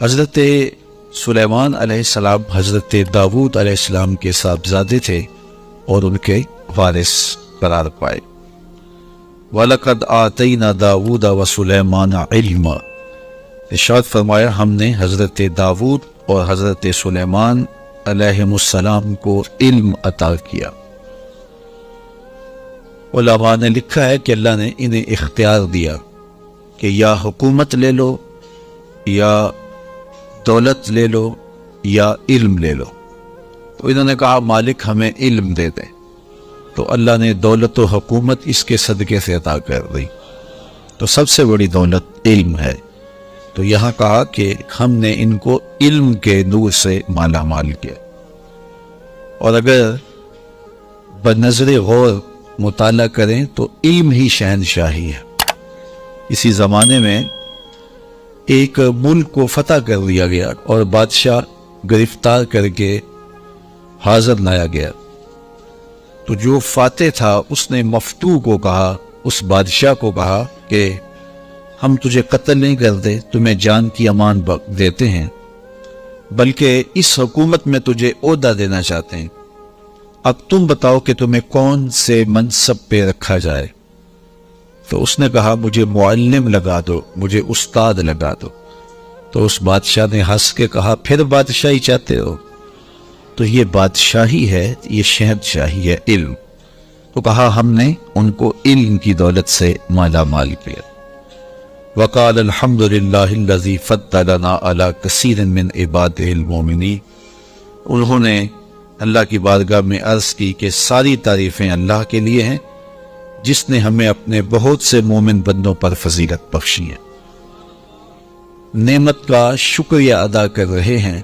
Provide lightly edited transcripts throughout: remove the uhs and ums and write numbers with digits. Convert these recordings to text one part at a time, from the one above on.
حضرت سلیمان علیہ السلام حضرت داود علیہ السلام کے صاحبزادے تھے اور ان کے وارث قرار پائے۔ وَلَقَدْ آتَيْنَا دَاوُودَ وَسُلَيْمَانَ عِلْمًا، ارشاد فرمایا ہم نے حضرت داود اور حضرت سلیمان علیہ السلام کو علم عطا کیا۔ علماء نے لکھا ہے کہ اللہ نے انہیں اختیار دیا کہ یا حکومت لے لو، یا دولت لے لو، یا علم لے لو۔ تو انہوں نے کہا مالک ہمیں علم دے دیں، تو اللہ نے دولت و حکومت اس کے صدقے سے عطا کر دی۔ تو سب سے بڑی دولت علم ہے۔ تو یہاں کہا کہ ہم نے ان کو علم کے نور سے مالا مال کیا۔ اور اگر بنظر غور مطالعہ کریں تو علم ہی شہنشاہی ہے۔ اسی زمانے میں ایک ملک کو فتح کر دیا گیا اور بادشاہ گرفتار کر کے حاضر لایا گیا، تو جو فاتح تھا اس نے مفتو کو کہا، اس بادشاہ کو کہا کہ ہم تجھے قتل نہیں کرتے، تمہیں جان کی امان دیتے ہیں، بلکہ اس حکومت میں تجھے عہدہ دینا چاہتے ہیں، اب تم بتاؤ کہ تمہیں کون سے منصب پہ رکھا جائے۔ تو اس نے کہا مجھے معلم لگا دو، مجھے استاد لگا دو۔ تو اس بادشاہ نے ہنس کے کہا پھر بادشاہی چاہتے ہو؟ تو یہ بادشاہی ہے، یہ شہنشاہی ہے علم۔ تو کہا ہم نے ان کو علم کی دولت سے مالا مال کیا۔ وقال الحمد للہ الذی فضلنا علی کثیر من عبادہ المؤمنین، انہوں نے اللہ کی بارگاہ میں عرض کی کہ ساری تعریفیں اللہ کے لیے ہیں جس نے ہمیں اپنے بہت سے مومن بندوں پر فضیلت بخشی ہے۔ نعمت کا شکریہ ادا کر رہے ہیں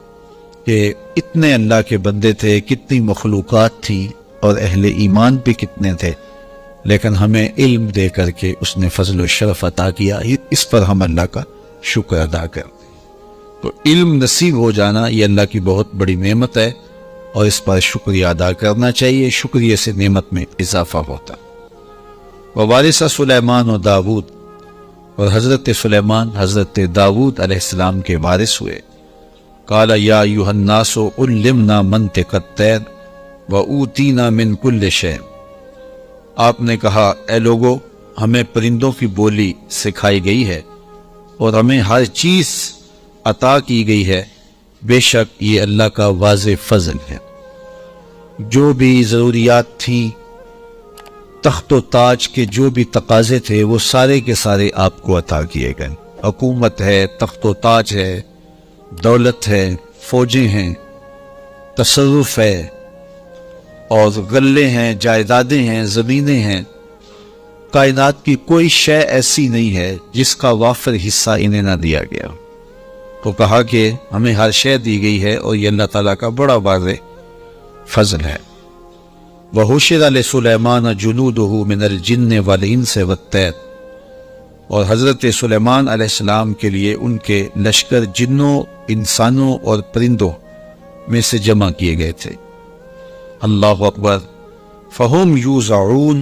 کہ اتنے اللہ کے بندے تھے، کتنی مخلوقات تھیں اور اہل ایمان بھی کتنے تھے، لیکن ہمیں علم دے کر کے اس نے فضل و شرف عطا کیا، اس پر ہم اللہ کا شکر ادا کرتے ہیں۔ تو علم نصیب ہو جانا یہ اللہ کی بہت بڑی نعمت ہے اور اس پر شکریہ ادا کرنا چاہیے، شکریہ سے نعمت میں اضافہ ہوتا۔ ووارث سلیمان و داود، اور حضرت سلیمان حضرت داود علیہ السلام کے وارث ہوئے۔ قال یا ایھا الناس علمنا منطق الطیر واوتینا من کل شیء، آپ نے کہا اے لوگو ہمیں پرندوں کی بولی سکھائی گئی ہے اور ہمیں ہر چیز عطا کی گئی ہے، بے شک یہ اللہ کا واضح فضل ہے۔ جو بھی ضروریات تھیں، تخت و تاج کے جو بھی تقاضے تھے وہ سارے کے سارے آپ کو عطا کیے گئے۔ حکومت ہے، تخت و تاج ہے، دولت ہے، فوجیں ہیں، تصرف ہے، اور غلے ہیں، جائیدادیں ہیں، زمینیں ہیں۔ کائنات کی کوئی شے ایسی نہیں ہے جس کا وافر حصہ انہیں نہ دیا گیا۔ تو کہا کہ ہمیں ہر شے دی گئی ہے اور یہ اللہ تعالیٰ کا بڑا واضح فضل ہے۔ وَحُشِرَ لِسُلَيْمَانَ جُنُودُهُ مِنَ الْجِنِّ وَالْإِنسِ وَالطَّيْرِ، اور حضرت سلیمان علیہ السلام کے لیے ان کے لشکر جنوں، انسانوں اور پرندوں میں سے جمع کیے گئے تھے۔ اللہ اکبر۔ فَهُمْ يُوزَعُونَ،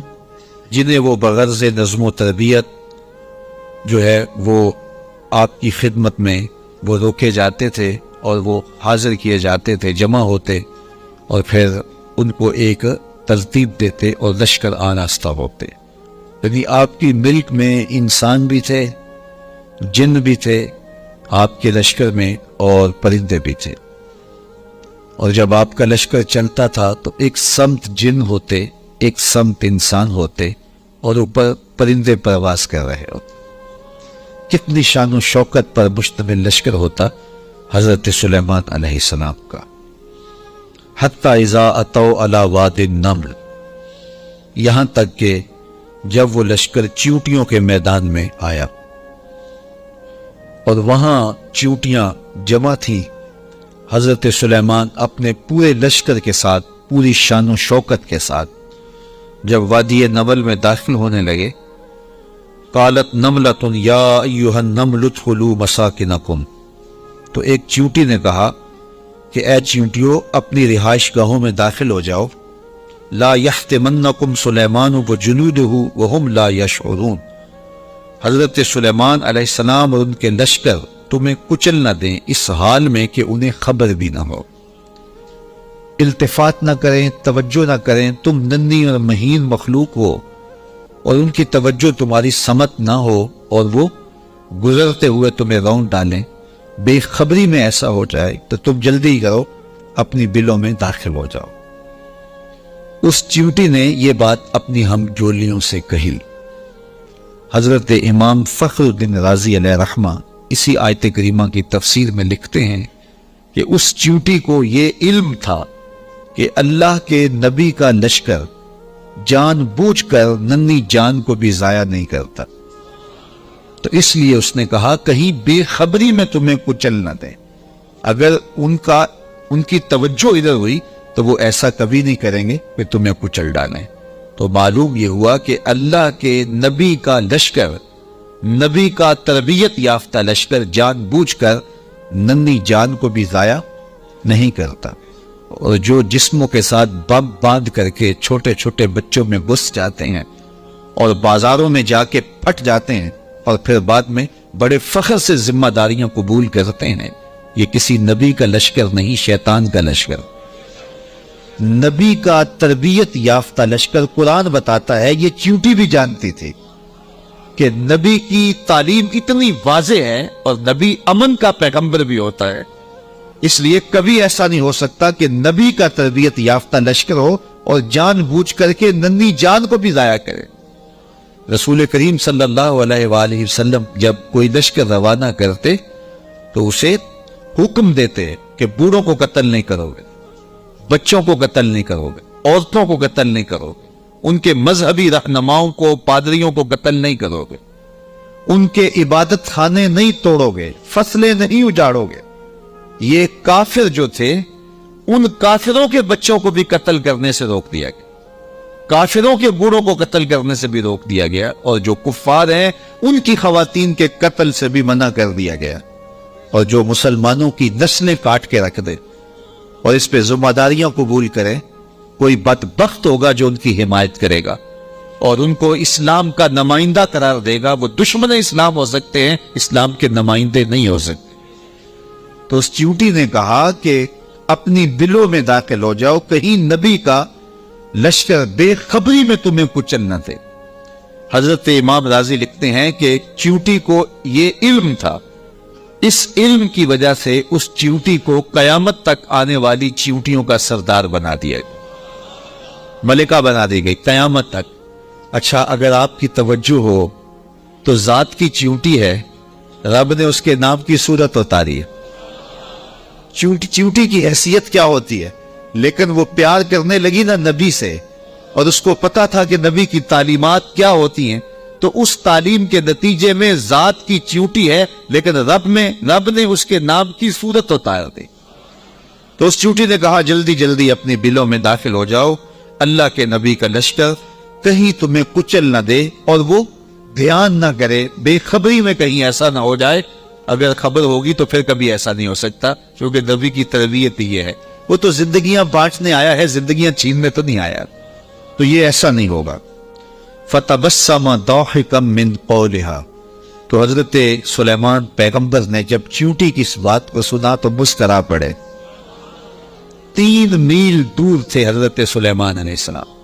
جنہیں وہ بغرض نظم و تربیت جو ہے وہ آپ کی خدمت میں وہ روکے جاتے تھے اور وہ حاضر کیے جاتے تھے، جمع ہوتے، اور پھر ان کو ایک ترتیب دیتے اور لشکر آراستہ ہوتے۔ یعنی آپ کی ملک میں انسان بھی تھے، جن بھی تھے آپ کے لشکر میں، اور پرندے بھی تھے۔ اور جب آپ کا لشکر چلتا تھا تو ایک سمت جن ہوتے، ایک سمت انسان ہوتے، اور اوپر پرندے پرواز کر رہے ہوتے۔ کتنی شان و شوکت پر مشتمل لشکر ہوتا حضرت سلیمان علیہ السلام کا۔ حتی اذا اتوا علی واد النمل، یہاں تک کہ جب وہ لشکر چیونٹیوں کے میدان میں آیا اور وہاں چیونٹیاں جمع تھیں، حضرت سلیمان اپنے پورے لشکر کے ساتھ، پوری شان و شوکت کے ساتھ جب وادی نمل میں داخل ہونے لگے، قالت نملۃ یا ایھا النمل ادخلوا مساکنکم، تو ایک چیونٹی نے کہا کہ اے چیونٹیوں اپنی رہائش گاہوں میں داخل ہو جاؤ، لا یحطمنکم سلیمان وجنودہ وہم لا یشعرون، حضرت سلیمان علیہ السلام اور ان کے لشکر تمہیں کچل نہ دیں اس حال میں کہ انہیں خبر بھی نہ ہو، التفات نہ کریں، توجہ نہ کریں، تم ننھی اور مہین مخلوق ہو اور ان کی توجہ تمہاری سمت نہ ہو اور وہ گزرتے ہوئے تمہیں رون ڈالیں، بے خبری میں ایسا ہو جائے تو تم جلدی کرو اپنی بلوں میں داخل ہو جاؤ۔ اس چیونٹی نے یہ بات اپنی ہم جولیوں سے کہی۔ حضرت امام فخر الدین رازی علیہ رحمہ اسی آیت کریمہ کی تفسیر میں لکھتے ہیں کہ اس چیونٹی کو یہ علم تھا کہ اللہ کے نبی کا لشکر جان بوجھ کر ننھی جان کو بھی ضائع نہیں کرتا، تو اس لیے اس نے کہا کہیں بے خبری میں تمہیں کچل نہ دیں۔ اگر ان کی توجہ ادھر ہوئی تو وہ ایسا کبھی نہیں کریں گے کہ تمہیں کچل ڈالیں۔ تو معلوم یہ ہوا کہ اللہ کے نبی کا لشکر، نبی کا تربیت یافتہ لشکر جان بوجھ کر ننھی جان کو بھی ضائع نہیں کرتا، اور جو جسموں کے ساتھ بم باندھ کر کے چھوٹے چھوٹے بچوں میں گھس جاتے ہیں اور بازاروں میں جا کے پھٹ جاتے ہیں اور پھر بعد میں بڑے فخر سے ذمہ داریاں قبول کرتے ہیں، یہ کسی نبی کا لشکر نہیں، شیطان کا لشکر۔ نبی کا تربیت یافتہ لشکر قرآن بتاتا ہے، یہ چیونٹی بھی جانتی تھی کہ نبی کی تعلیم اتنی واضح ہے اور نبی امن کا پیغمبر بھی ہوتا ہے، اس لیے کبھی ایسا نہیں ہو سکتا کہ نبی کا تربیت یافتہ لشکر ہو اور جان بوجھ کر کے ننھی جان کو بھی ضائع کرے۔ رسول کریم صلی اللہ علیہ وآلہ وسلم جب کوئی لشکر روانہ کرتے تو اسے حکم دیتے کہ بوڑھوں کو قتل نہیں کرو گے، بچوں کو قتل نہیں کرو گے، عورتوں کو قتل نہیں کرو گے، ان کے مذہبی رہنماؤں کو، پادریوں کو قتل نہیں کرو گے، ان کے عبادت خانے نہیں توڑو گے، فصلیں نہیں اجاڑو گے۔ یہ کافر جو تھے ان کافروں کے بچوں کو بھی قتل کرنے سے روک دیا گیا، کافروں کے بوڑھوں کو قتل کرنے سے بھی روک دیا گیا، اور جو کفار ہیں ان کی خواتین کے قتل سے بھی منع کر دیا گیا، اور جو مسلمانوں کی نسلیں کاٹ کے رکھ دے اور اس پہ ذمہ داریاں قبول کرے، کوئی بدبخت ہوگا جو ان کی حمایت کرے گا اور ان کو اسلام کا نمائندہ قرار دے گا۔ وہ دشمن اسلام ہو سکتے ہیں، اسلام کے نمائندے نہیں ہو سکتے۔ تو اس چیونٹی نے کہا کہ اپنی دلوں میں داخل ہو جاؤ، کہیں نبی کا لشکر بے خبری میں تمہیں کچل نہ دے۔ حضرت امام رازی لکھتے ہیں کہ چیونٹی کو یہ علم تھا، اس علم کی وجہ سے اس چیونٹی کو قیامت تک آنے والی چیونٹیوں کا سردار بنا دیا گیا، ملکہ بنا دی گئی قیامت تک۔ اچھا، اگر آپ کی توجہ ہو تو ذات کی چیونٹی ہے، رب نے اس کے نام کی صورت اتاری ہے۔ چیونٹی کی حیثیت کیا ہوتی ہے، لیکن وہ پیار کرنے لگی نا نبی سے، اور اس کو پتا تھا کہ نبی کی تعلیمات کیا ہوتی ہیں، تو اس تعلیم کے نتیجے میں ذات کی چیونٹی ہے، لیکن رب نے اس کے نام کی صورت اتار دی۔ تو اس چیونٹی نے کہا جلدی جلدی اپنی بلوں میں داخل ہو جاؤ، اللہ کے نبی کا لشکر کہیں تمہیں کچل نہ دے اور وہ دھیان نہ کرے، بے خبری میں کہیں ایسا نہ ہو جائے۔ اگر خبر ہوگی تو پھر کبھی ایسا نہیں ہو سکتا، کیونکہ نبی کی تربیت یہ ہے، وہ تو زندگیاں بانٹنے آیا ہے، زندگیاں چھیننے تو نہیں آیا، تو یہ ایسا نہیں ہوگا۔ فَتَبَسَّمَ ضَاحِكًا مِّن قَوْلِهَا، تو حضرت سلیمان پیغمبر نے جب چیونٹی کی اس بات کو سنا تو مسکرا پڑے۔ 3 میل دور تھے حضرت سلیمان علیہ السلام،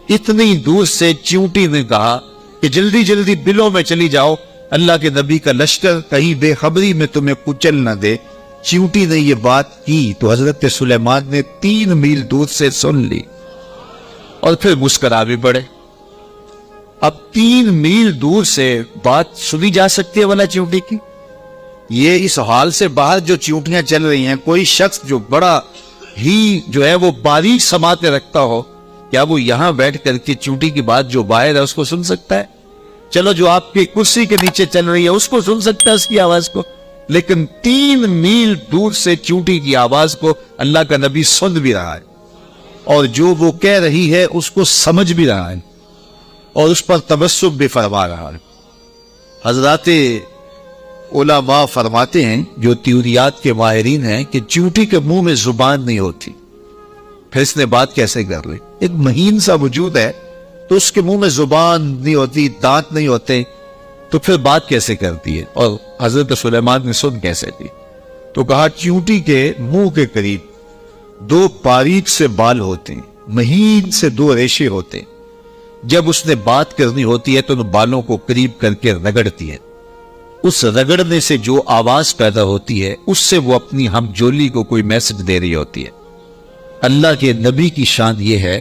اتنی دور سے چیونٹی نے کہا کہ جلدی جلدی بلوں میں چلی جاؤ، اللہ کے نبی کا لشکر کہیں بے خبری میں تمہیں کچل نہ دے۔ چیونٹی نے یہ بات کی تو حضرت سلیمان نے 3 میل دور سے سن لی اور پھر مسکرا بھی پڑے۔ اب 3 میل دور سے بات سنی جا سکتی ہے والا چیونٹی کی؟ یہ اس حال سے باہر جو چیونٹیاں چل رہی ہیں، کوئی شخص جو بڑا ہی جو ہے وہ باریک سماعتیں رکھتا ہو، کیا وہ یہاں بیٹھ کر کے چیونٹی کی بات جو باہر ہے اس کو سن سکتا ہے؟ چلو جو آپ کی کرسی کے نیچے چل رہی ہے اس کو سن سکتا ہے، اس کی آواز کو، لیکن 3 میل دور سے چیونٹی کی آواز کو اللہ کا نبی سن بھی رہا ہے، اور جو وہ کہہ رہی ہے اس کو سمجھ بھی رہا ہے، اور اس پر تبسم بھی فرما رہا ہے۔ حضرات علماء فرماتے ہیں، جو تیوریات کے ماہرین ہیں، کہ چیونٹی کے منہ میں زبان نہیں ہوتی، پھر اس نے بات کیسے کر لی؟ ایک مہین سا وجود ہے تو اس کے منہ میں زبان نہیں ہوتی، دانت نہیں ہوتے، تو پھر بات کیسے کرتی ہے؟ اور حضرت سلیمان نے سن کیسے لی؟ تو کہا چیونٹی کے منہ کے قریب 2 باریک سے بال ہوتے ہیں، مہین سے 2 ریشے ہوتے ہیں۔ جب اس نے بات کرنی ہوتی ہے تو ان بالوں کو قریب کر کے رگڑتی ہے، اس رگڑنے سے جو آواز پیدا ہوتی ہے اس سے وہ اپنی ہم جولی کو کوئی میسج دے رہی ہوتی ہے۔ اللہ کے نبی کی شان یہ ہے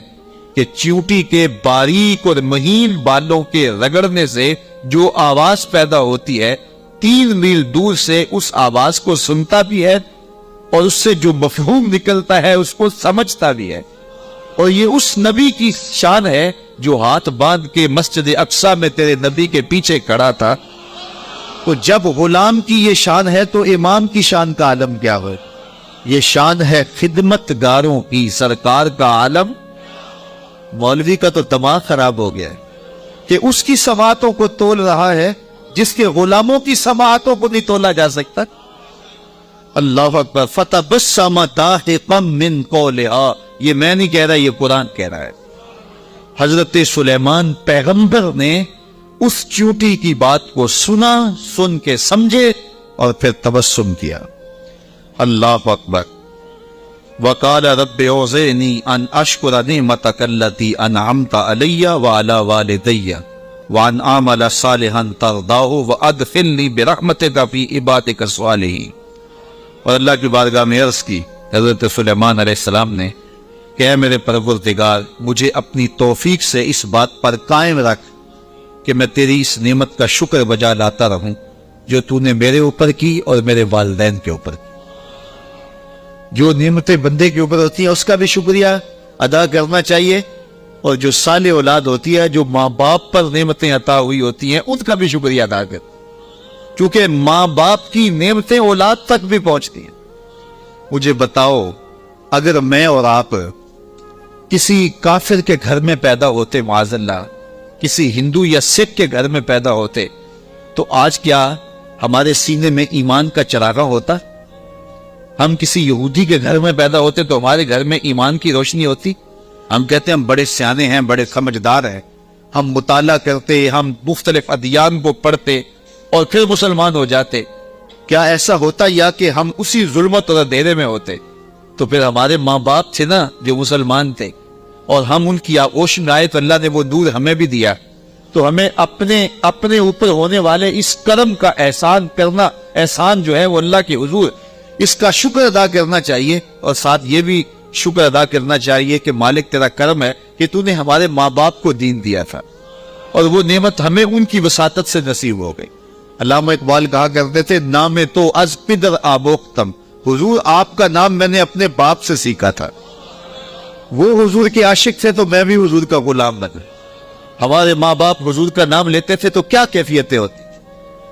کہ چیونٹی کے باریک اور مہین بالوں کے رگڑنے سے جو آواز پیدا ہوتی ہے 3 میل دور سے اس آواز کو سنتا بھی ہے، اور اس سے جو مفہوم نکلتا ہے اس کو سمجھتا بھی ہے۔ اور یہ اس نبی کی شان ہے جو ہاتھ باندھ کے مسجد اقصی میں تیرے نبی کے پیچھے کھڑا تھا۔ تو جب غلام کی یہ شان ہے تو امام کی شان کا عالم کیا ہے؟ یہ شان ہے خدمت گاروں کی سرکار کا عالم۔ مولوی کا تو دماغ خراب ہو گیا ہے کہ اس کی سماعتوں کو تول رہا ہے جس کے غلاموں کی سماعتوں کو نہیں تولا جا سکتا۔ اللہ اکبر۔ فتبسم ضاحکا من قولہا، یہ میں نہیں کہہ رہا، یہ قرآن کہہ رہا ہے۔ حضرت سلیمان پیغمبر نے اس چیونٹی کی بات کو سنا، سن کے سمجھے اور پھر تبسم کیا۔ اللہ اکبر۔ وقال رب اوزعنی ان اشکر نعمتک التی انعمت علی وعلی والدی وان اعمل صالحا ترضاہ وادخلنی برحمتک فی عبادک الصالحین۔ اور اللہ کی بارگاہ میں عرض کی حضرت سلیمان علیہ السلام نے کہ اے میرے پروردگار، مجھے اپنی توفیق سے اس بات پر قائم رکھ کہ میں تیری اس نعمت کا شکر بجا لاتا رہوں جو تو نے میرے اوپر کی اور میرے والدین کے اوپر کی۔ جو نعمتیں بندے کے اوپر ہوتی ہیں اس کا بھی شکریہ ادا کرنا چاہیے، اور جو صالح اولاد ہوتی ہے، جو ماں باپ پر نعمتیں عطا ہوئی ہوتی ہیں، ان کا بھی شکریہ ادا کر، کیونکہ ماں باپ کی نعمتیں اولاد تک بھی پہنچتی ہیں۔ مجھے بتاؤ، اگر میں اور آپ کسی کافر کے گھر میں پیدا ہوتے، معاذ اللہ کسی ہندو یا سکھ کے گھر میں پیدا ہوتے، تو آج کیا ہمارے سینے میں ایمان کا چراغاں ہوتا؟ ہم کسی یہودی کے گھر میں پیدا ہوتے تو ہمارے گھر میں ایمان کی روشنی ہوتی؟ ہم کہتے ہیں ہم بڑے سیانے ہیں، بڑے سمجھدار ہیں، ہم مطالعہ کرتے، ہم مختلف ادیان کو پڑھتے اور پھر مسلمان ہو جاتے۔ کیا ایسا ہوتا، یا کہ ہم اسی ظلمت اور اندھیرے میں ہوتے؟ تو پھر ہمارے ماں باپ تھے نا جو مسلمان تھے، اور ہم ان کی آغوش میں آئے تو اللہ نے وہ نور ہمیں بھی دیا۔ تو ہمیں اپنے اوپر ہونے والے اس کرم کا احسان کرنا، احسان جو ہے وہ اللہ کے حضور، اس کا شکر ادا کرنا چاہیے، اور ساتھ یہ بھی شکر ادا کرنا چاہیے کہ مالک تیرا کرم ہے کہ تو نے ہمارے ماں باپ کو دین دیا تھا، اور وہ نعمت ہمیں ان کی وساطت سے نصیب ہو گئی۔ علامہ اقبال کہا کرتے تھے، نام تو از پدر آموختم، حضور آپ کا نام میں نے اپنے باپ سے سیکھا تھا۔ وہ حضور کے عاشق تھے تو میں بھی حضور کا غلام بنا۔ ہمارے ماں باپ حضور کا نام لیتے تھے تو کیا کیفیتیں ہوتی،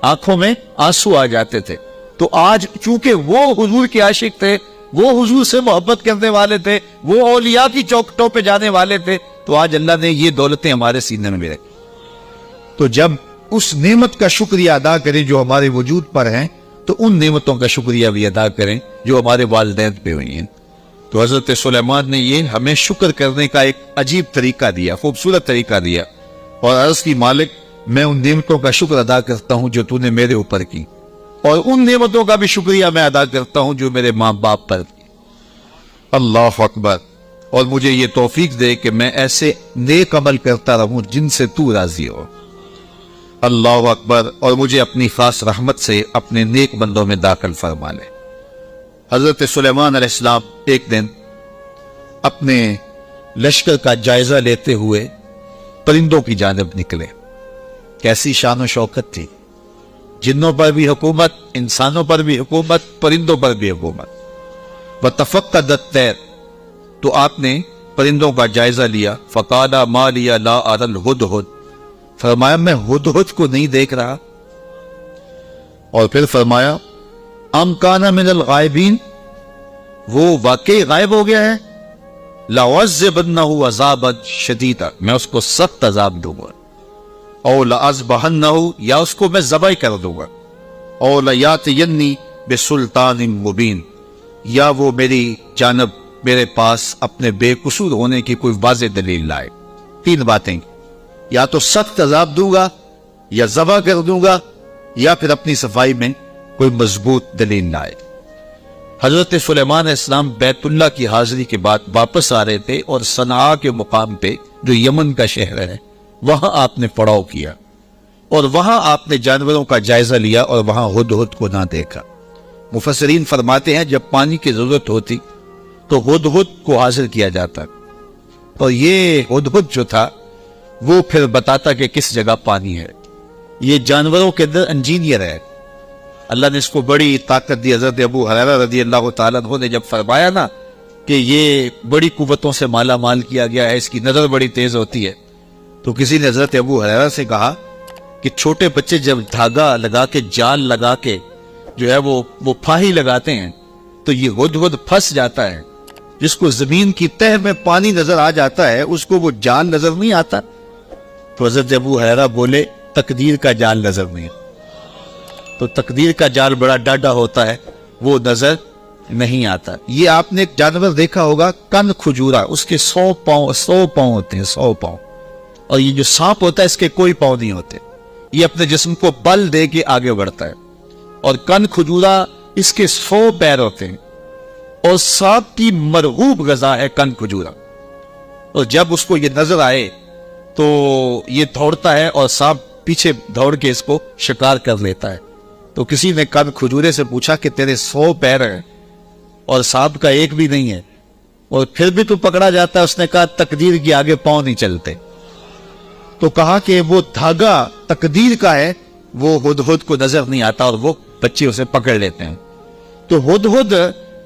آنکھوں میں آنسو آ جاتے تھے۔ تو آج چونکہ وہ حضور کے عاشق تھے، وہ حضور سے محبت کرنے والے تھے، وہ اولیاء کی چوکھٹوں پہ جانے والے تھے، تو آج اللہ نے یہ دولتیں ہمارے سینے میں بھی رکھی۔ تو جب اس نعمت کا شکریہ ادا کریں جو ہمارے وجود پر ہیں، تو ان نعمتوں کا شکریہ بھی ادا کریں جو ہمارے والدین پہ ہوئی ہیں۔ تو حضرت سلیمان نے یہ ہمیں شکر کرنے کا ایک عجیب طریقہ دیا، خوبصورت طریقہ دیا، اور عرض کی مالک میں ان نعمتوں کا شکر ادا کرتا ہوں جو تو نے میرے اوپر کی، اور ان نعمتوں کا بھی شکریہ میں ادا کرتا ہوں جو میرے ماں باپ پر کی۔ اللہ اکبر۔ اور مجھے یہ توفیق دے کہ میں ایسے نیک عمل کرتا رہوں جن سے تو راضی ہو۔ اللہ اکبر۔ اور مجھے اپنی خاص رحمت سے اپنے نیک بندوں میں داخل فرما لے۔ حضرت سلیمان علیہ السلام ایک دن اپنے لشکر کا جائزہ لیتے ہوئے پرندوں کی جانب نکلے۔ کیسی شان و شوکت تھی، جنوں پر بھی حکومت، انسانوں پر بھی حکومت، پرندوں پر بھی حکومت۔ وَتَفَقَّدَ الطَّيْرَ، تو آپ نے پرندوں کا جائزہ لیا۔ فَقَالَ مَا لِيَ لَا أَرَى الْهُدْهُدْ، فرمایا میں ہدہد کو نہیں دیکھ رہا۔ اور پھر فرمایا ام کان من الغائبین، وہ واقعی غائب ہو گیا ہے۔ لَعُذِّبَنَّهُ عَذَابًا شَدِيدًا، میں اس کو سخت عذاب دوں گا۔ او لَأَذْبَحَنَّهُ، یا اس کو میں ذبح کر دوں گا۔ او لَيَأْتِيَنِّي بِسُلْطَانٍ مُبِينٍ، یا وہ میری جانب میرے پاس اپنے بے قصور ہونے کی کوئی واضح دلیل لائے۔ تین باتیں، یا تو سخت عذاب دوں گا، یا ذبح کر دوں گا یا پھر اپنی صفائی میں کوئی مضبوط دلیل لائے۔ حضرت سلیمان علیہ السلام بیت اللہ کی حاضری کے بعد واپس آ رہے تھے اور صنعاء کے مقام پہ جو یمن کا شہر ہے وہاں آپ نے پڑاؤ کیا اور وہاں آپ نے جانوروں کا جائزہ لیا اور وہاں ہدہد کو نہ دیکھا۔ مفسرین فرماتے ہیں جب پانی کی ضرورت ہوتی تو ہدہد کو حاضر کیا جاتا اور یہ ہدہد جو تھا وہ پھر بتاتا کہ کس جگہ پانی ہے۔ یہ جانوروں کے اندر انجینئر ہے، اللہ نے اس کو بڑی طاقت دی۔ حضرت ابو ہریرہ رضی اللہ تعالیٰ عنہ نے جب فرمایا نا کہ یہ بڑی قوتوں سے مالا مال کیا گیا ہے، اس کی نظر بڑی تیز ہوتی ہے، تو کسی نے حضرت ابو ہریرہ سے کہا کہ چھوٹے بچے جب دھاگا لگا کے جال لگا کے جو ہے وہ پھاہی لگاتے ہیں تو یہ ہدہد پھنس جاتا ہے، جس کو زمین کی تہ میں پانی نظر آ جاتا ہے اس کو وہ جال نظر نہیں آتا۔ تو حضرت ابو ہریرہ بولے تقدیر کا جال نظر نہیں، تو تقدیر کا جال بڑا ڈاڈا ہوتا ہے، وہ نظر نہیں آتا۔ یہ آپ نے ایک جانور دیکھا ہوگا کن کھجورا، اس کے 100 پاؤں ہوتے ہیں، 100 پاؤں، اور یہ جو سانپ ہوتا ہے اس کے کوئی پاؤں نہیں ہوتے، یہ اپنے جسم کو بل دے کے آگے بڑھتا ہے، اور کن کھجورا اس کے 100 پیر ہوتے ہیں، اور سانپ کی مرغوب غذا ہے کن کھجورا، اور جب اس کو یہ نظر آئے تو یہ دوڑتا ہے اور سانپ پیچھے دوڑ کے اس کو شکار کر لیتا ہے۔ تو کسی نے کن کھجورے سے پوچھا کہ تیرے 100 پیر ہیں اور سانپ کا ایک بھی نہیں ہے اور پھر بھی تو پکڑا جاتا ہے؟ اس نے کہا تقدیر کے آگے پاؤں نہیں چلتے۔ تو کہا کہ وہ دھاگا تقدیر کا ہے، وہ ہدہد کو نظر نہیں آتا اور وہ بچے اسے پکڑ لیتے ہیں۔ تو ہدہد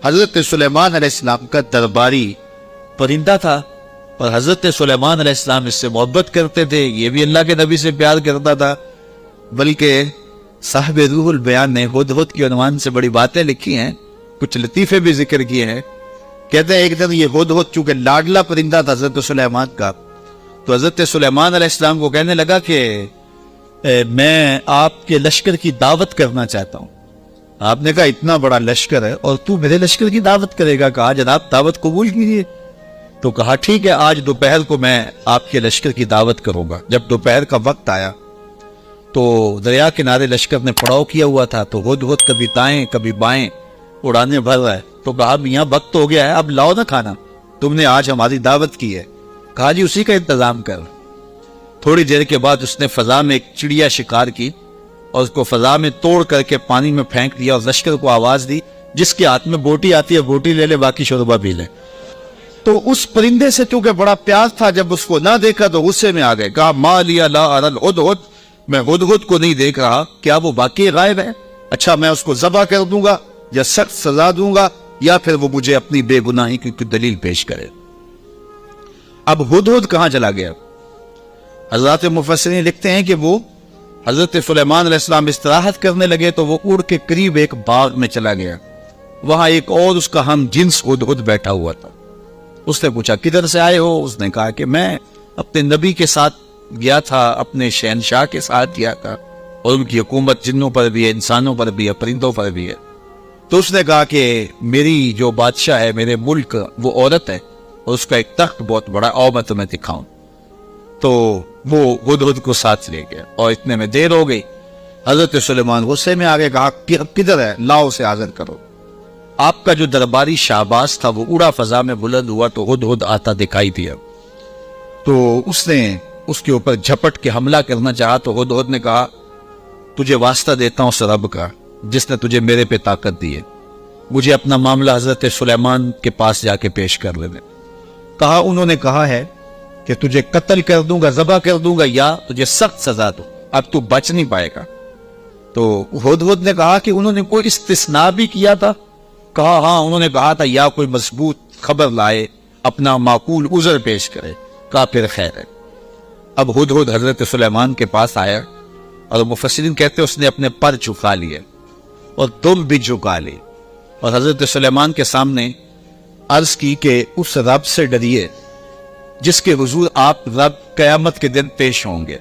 حضرت سلیمان علیہ السلام کا درباری پرندہ تھا اور حضرت سلیمان علیہ السلام اس سے محبت کرتے تھے، یہ بھی اللہ کے نبی سے پیار کرتا تھا۔ بلکہ صاحب روح البیان نے ہدہد کی عنوان سے بڑی باتیں لکھی ہیں، کچھ لطیفے بھی ذکر کیے ہیں۔ کہتے ہیں ایک دن یہ ہدہد چونکہ لاڈلا پرندہ تھا حضرت سلیمان کا، تو حضرت سلیمان علیہ السلام کو کہنے لگا کہ میں آپ کے لشکر کی دعوت کرنا چاہتا ہوں۔ آپ نے کہا اتنا بڑا لشکر ہے اور تو میرے لشکر کی دعوت کرے گا؟ کہا جناب دعوت قبول کیجیے۔ تو کہا ٹھیک ہے، آج دوپہر کو میں آپ کے لشکر کی دعوت کروں گا۔ جب دوپہر کا وقت آیا تو دریا کنارے لشکر نے پڑاؤ کیا ہوا تھا، تو ہدہد کبھی دائیں کبھی بائیں اڑانے بھر رہا ہے۔ تو کہا میاں وقت ہو گیا ہے، اب لاؤ نہ کھانا، تم نے آج ہماری دعوت کی ہے۔ کہا جی اسی کا انتظام کر۔ تھوڑی دیر کے بعد اس نے فضا میں ایک چڑیا شکار کی اور اس کو فضا میں توڑ کر کے پانی میں پھینک دیا اور لشکر کو آواز دی جس کے ہاتھ میں بوٹی آتی ہے بوٹی لے لے، باقی شوربہ پی لے۔ تو اس پرندے سے چونکہ بڑا پیار تھا، جب اس کو نہ دیکھا تو غصے میں آ گئے، کہا ما لیا لا اری الہدہد، میں ہدہد کو نہیں دیکھ رہا، کیا وہ واقعی غائب ہے؟ اچھا میں اس کو ذبح کر دوں گا یا سخت سزا دوں گا یا پھر وہ مجھے اپنی بے گناہی کی دلیل پیش کرے۔ اب ہدہد کہاں چلا گیا؟ حضرات مفسرین لکھتے ہیں کہ وہ حضرت سلیمان علیہ السلام استراحت کرنے لگے تو وہ اڑ کے قریب ایک باغ میں چلا گیا، وہاں ایک اور اس کا ہم جنس ہدہد بیٹھا ہوا تھا۔ اس نے پوچھا کدھر سے آئے ہو؟ اس نے کہا کہ میں اپنے نبی کے ساتھ گیا تھا، اپنے شہنشاہ کے ساتھ گیا تھا، اور ان کی حکومت جنوں پر بھی ہے، انسانوں پر بھی ہے، پرندوں پر بھی ہے۔ تو اس نے کہا کہ میری جو بادشاہ ہے میرے ملک وہ عورت ہے اور اس کا ایک تخت بہت بڑا، آؤ میں تمہیں دکھاؤں۔ تو وہ ہدہد کو ساتھ لے گیا اور اتنے میں دیر ہو گئی۔ حضرت سلیمان غصے میں آگے کہا کدھر ہے؟ لاؤ اسے حاضر کرو۔ آپ کا جو درباری شہباز تھا وہ اڑا فضا میں بلند ہوا تو ہدہد آتا دکھائی دیا، تو اس نے اس کے اوپر جھپٹ کے حملہ کرنا چاہا۔ تو ہدہد نے کہا تجھے واسطہ دیتا ہوں اس رب کا جس نے تجھے میرے پہ طاقت دی ہے، مجھے اپنا معاملہ حضرت سلیمان کے پاس جا کے پیش کر لینے۔ کہا انہوں نے کہا ہے کہ تجھے قتل کر دوں گا، ذبح کر دوں گا یا تجھے سخت سزا دوں، اب تو بچ نہیں پائے گا۔ تو ہدہد نے کہا کہ انہوں نے کوئی استثناء بھی کیا تھا؟ کہا ہاں انہوں نے کہا تھا یا کوئی مضبوط خبر لائے، اپنا معقول عذر پیش کرے۔ کہا پھر خیر ہے۔ اب ہدہد حضرت سلیمان کے پاس آیا اور مفسرین کہتے اس نے اپنے پر جھکا لیے اور دم بھی جھکا لی اور حضرت سلیمان کے سامنے عرض کی کہ اس رب سے ڈریے جس کے حضور آپ رب قیامت کے دن پیش ہوں گے۔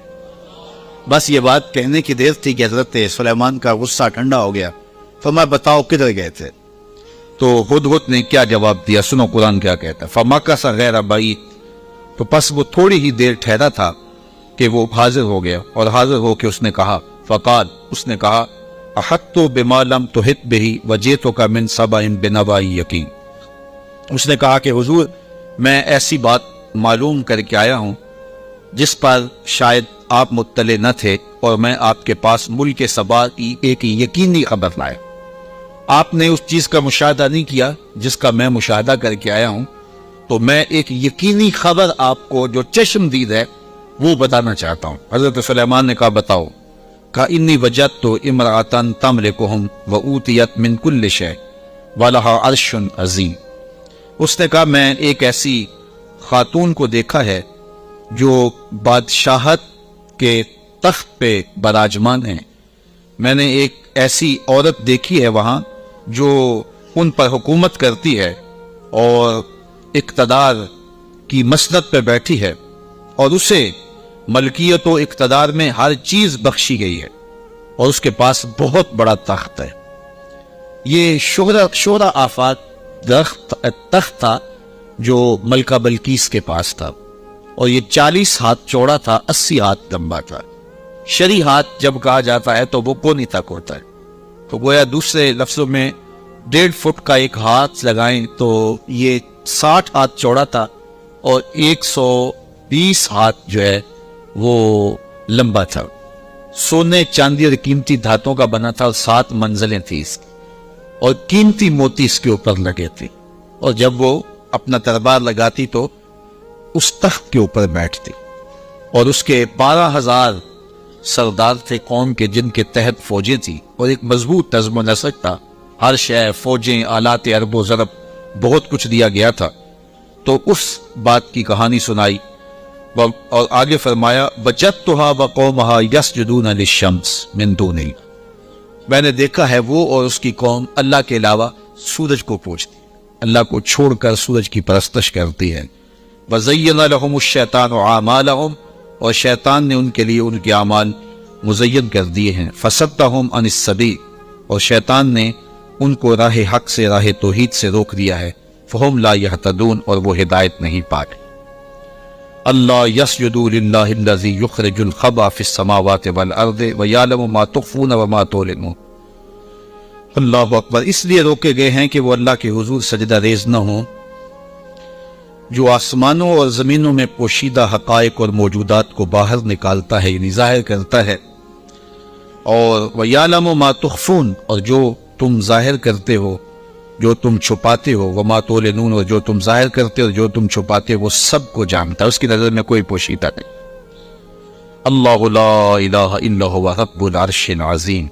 بس یہ بات کہنے کی دیر تھی کہ حضرت سلیمان کا غصہ ٹھنڈا ہو گیا۔ فرمایا بتاؤ کدھر گئے تھے؟ تو ہدہد نے کیا جواب دیا، سنو قرآن کیا کہتا ہے، فَمَكَثَ غَيْرَ بَعِيدٍ، تو پس وہ تھوڑی ہی دیر ٹھہرا تھا کہ وہ حاضر ہو گیا، اور حاضر ہو کے اس نے کہا فقال، اس نے کہا احطت بما لم تحط به وجئتک من سبأ بنبأ یقین۔ اس نے کہا کہ حضور میں ایسی بات معلوم کر کے آیا ہوں جس پر شاید آپ مطلع نہ تھے، اور میں آپ کے پاس ملک سبا کی ایک یقینی خبر لایا۔ آپ نے اس چیز کا مشاہدہ نہیں کیا جس کا میں مشاہدہ کر کے آیا ہوں، تو میں ایک یقینی خبر آپ کو جو چشم دید ہے وہ بتانا چاہتا ہوں۔ حضرت سلیمان نے کہا بتاؤ۔ کہا انی وجدت امرأۃ تملکہم وأوتیت من کل شیء ولہا عرش عظیم۔ اس نے کہا میں ایک ایسی خاتون کو دیکھا ہے جو بادشاہت کے تخت پہ براجمان ہیں، میں نے ایک ایسی عورت دیکھی ہے وہاں جو ان پر حکومت کرتی ہے اور اقتدار کی مسند پہ بیٹھی ہے، اور اسے ملکیت و اقتدار میں ہر چیز بخشی گئی ہے، اور اس کے پاس بہت بڑا تخت ہے۔ یہ شہرہ آفات تخت تھا جو ملکہ بلقیس کے پاس تھا، اور یہ 40 ہاتھ چوڑا تھا، 80 ہاتھ لمبا تھا۔ شرعی ہاتھ جب کہا جاتا ہے تو وہ کونی تک ہوتا ہے، تو گویا دوسرے لفظوں میں 1.5 فٹ کا ایک ہاتھ لگائیں تو یہ 60 ہاتھ چوڑا تھا، اور 120 ہاتھ جو ہے وہ لمبا تھا۔ سونے چاندی اور قیمتی دھاتوں کا بنا تھا، اور 7 منزلیں تھیں اس کی، اور قیمتی موتی اس کے اوپر لگے تھے، اور جب وہ اپنا دربار لگاتی تو اس تخت کے اوپر بیٹھتی، اور اس کے 12,000 سردار تھے قوم کے جن کے تحت فوجیں تھیں، اور ایک مضبوط نظم و نسق تھا، ہر شے فوجیں آلات ارب و ضرب بہت کچھ دیا گیا تھا۔ تو اس بات کی کہانی سنائی، اور آگے فرمایا وجدتھا وقومھا یسجدون للشمس من دون اللہ، میں نے دیکھا ہے وہ اور اس کی قوم اللہ کے علاوہ سورج کو پوجتی، اللہ کو چھوڑ کر سورج کی پرستش کرتی ہے۔ وَزَيَّنَ لَهُمُ الشَّيْطَانُ أَعْمَالَهُمْ، اور شیطان نے ان کے لیے ان کے اعمال مزین کر دیے ہیں۔ فَصَدَّهُمْ عَنِ السَّبِيلِ، اور شیطان نے ان کو راہ حق سے، راہ توحید سے روک دیا ہے۔ فَهُمْ لَا يَهْتَدُونَ، اور وہ ہدایت نہیں پاتے۔ اللہ يَسْجُدُ لِلَّهِ الَّذِي يُخْرِجُ الْخَبْءَ فِي السَّمَاوَاتِ وَالْأَرْضِ وَيَعْلَمُ مَا تُخْفُونَ وَمَا تُعْلِنُونَ۔ اللہ اکبر۔ اس لیے روکے گئے ہیں کہ وہ اللہ کے حضور سجدہ ریز نہ ہوں، جو آسمانوں اور زمینوں میں پوشیدہ حقائق اور موجودات کو باہر نکالتا ہے، یعنی ظاہر کرتا ہے، اور وَيَعْلَمُ مَا تُخْفُونَ، اور جو تم ظاہر کرتے ہو، جو تم چھپاتے ہو، وَمَا تُعْلِنُونَ، اور جو تم ظاہر کرتے ہو، جو تم چھپاتے ہو، وہ سب کو جانتا ہے، اس کی نظر میں کوئی پوشیدہ نہیں۔ اللہ لا الہ الا هو رب العرش العظیم،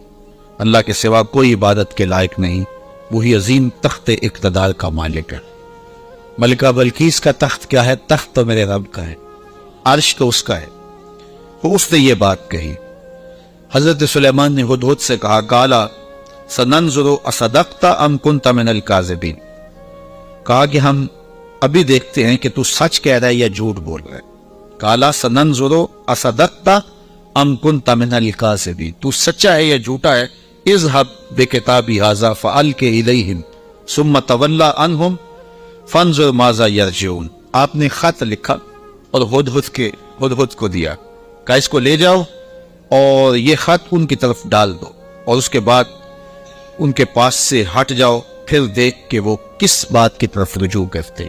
اللہ کے سوا کوئی عبادت کے لائق نہیں، وہی عظیم تخت اقتدار کا مالک ہے۔ ملکہ بلقیس کا تخت کیا ہے؟ تخت تو میرے رب کا ہے، عرش تو اس کا ہے، تو اس نے یہ بات کہی۔ حضرت سلیمان نے ہدہد سے کہا قالا سننظر اصدقت ام کنت من الکاذبین، کہا کہ ہم ابھی دیکھتے ہیں کہ تو سچ کہہ رہا ہے یا جھوٹ بول رہا ہے۔ قالا سننظر اصدقت ام کنت من الکاذبین، تو سچا ہے یا جھوٹا ہے۔ اذهب بکتابی ھذا فالق الیہم ثم تولى عنہم فانظر ماذا یرجعون، آپ نے خط لکھا اور ہدہد کو دیا، کہا اس کو لے جاؤ اور یہ خط ان کی طرف ڈال دو، اور اس کے بعد ان کے پاس سے ہٹ جاؤ، پھر دیکھ کہ وہ کس بات کی طرف رجوع کرتے۔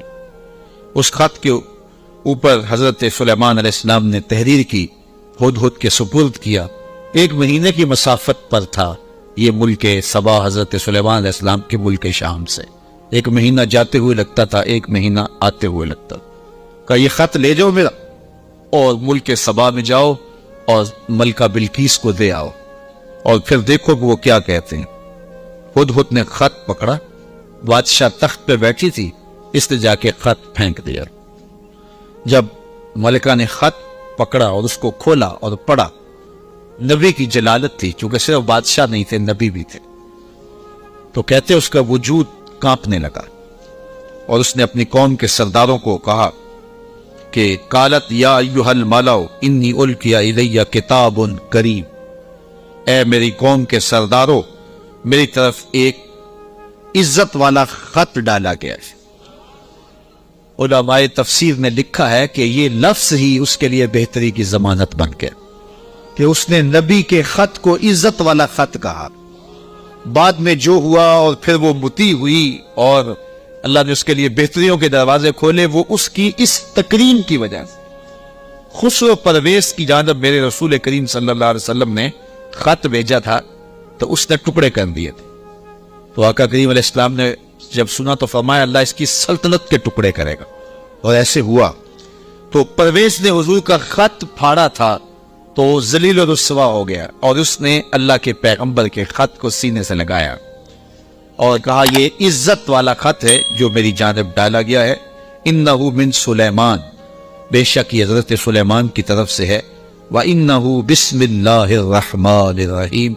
اس خط کے اوپر حضرت سلیمان علیہ السلام نے تحریر کی، ہدہد کے سپرد کیا۔ 1 مہینے کی مسافت پر تھا یہ ملک سبا حضرت سلیمان علیہ السلام کے ملک شام سے، 1 مہینہ جاتے ہوئے لگتا تھا، 1 مہینہ آتے ہوئے لگتا تھا۔ کہا یہ خط لے جاؤ میرا اور ملک سبا میں جاؤ اور ملکہ بلقیس کو دے آؤ، اور پھر دیکھو کہ وہ کیا کہتے ہیں۔ ہدہد نے خط پکڑا، بادشاہ تخت پہ بیٹھی تھی، اس نے جا کے خط پھینک دیا۔ جب ملکہ نے خط پکڑا اور اس کو کھولا اور پڑھا، نبی کی جلالت تھی، چونکہ صرف بادشاہ نہیں تھے، نبی بھی تھے، تو کہتے اس کا وجود کانپنے لگا، اور اس نے اپنی قوم کے سرداروں کو کہا کہ قالت یا ایھا الملأ انی القی الی کتاب کریم، اے میری قوم کے سرداروں، میری طرف ایک عزت والا خط ڈالا گیا ہے۔ علماء تفسیر نے لکھا ہے کہ یہ لفظ ہی اس کے لیے بہتری کی ضمانت بن گیا کہ اس نے نبی کے خط کو عزت والا خط کہا. بعد میں جو ہوا اور پھر وہ مطیع ہوئی اور اللہ نے اس کے لیے بہتریوں کے دروازے کھولے، وہ اس کی اس تکریم کی وجہ سے. خسرو پرویز کی جانب میرے رسول کریم صلی اللہ علیہ وسلم نے خط بھیجا تھا تو اس نے ٹکڑے کر دیے تھے. تو آقا کریم علیہ السلام نے جب سنا تو فرمایا اللہ اس کی سلطنت کے ٹکڑے کرے گا، اور ایسے ہوا. تو پرویز نے حضور کا خط پھاڑا تھا تو ذلیل و رسوا ہو گیا، اور اس نے اللہ کے پیغمبر کے خط کو سینے سے لگایا اور کہا یہ عزت والا خط ہے جو میری جانب ڈالا گیا ہے. انہو من سلیمان، بے شک یہ حضرت سلیمان کی طرف سے ہے. وَإِنَّهُ بِسْمِ اللَّهِ الرَّحْمَٰنِ الرَّحِيمِ،